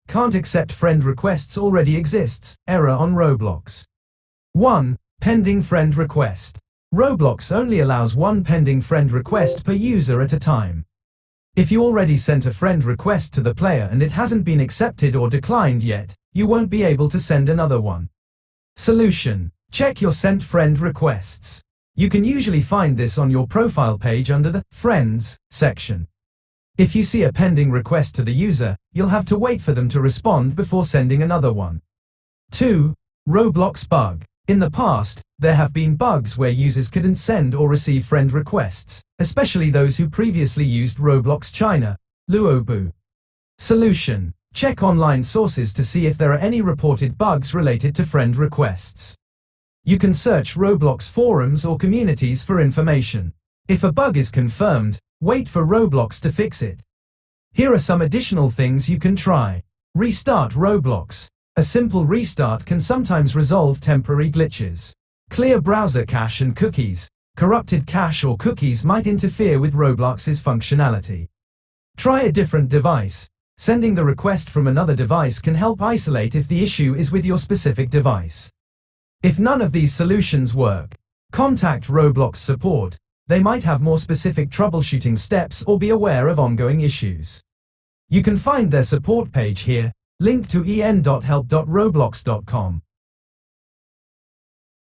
Can't accept friend requests already exists. Error on Roblox. 1. Pending friend request. Roblox only allows one pending friend request per user at a time. If you already sent a friend request to the player and it hasn't been accepted or declined yet, you won't be able to send another one. Solution. Check your sent friend requests. You can usually find this on your profile page under the Friends section. If you see a pending request to the user, you'll have to wait for them to respond before sending another one. 2. RobloxBug. In the past, there have been bugs where users couldn't send or receive friend requests, especially those who previously used Roblox China, Luobu. Solution. Check online sources to see if there are any reported bugs related to friend requests. You can search Roblox forums or communities for information. If a bug is confirmed, wait for Roblox to fix it. Here are some additional things you can try. Restart Roblox. A simple restart can sometimes resolve temporary glitches. Clear browser cache and cookies. Corrupted cache or cookies might interfere with Roblox's functionality. Try a different device. Sending the request from another device can help isolate if the issue is with your specific device. If none of these solutions work, contact Roblox support. They might have more specific troubleshooting steps or be aware of ongoing issues. You can find their support page here, linked to en.help.roblox.com.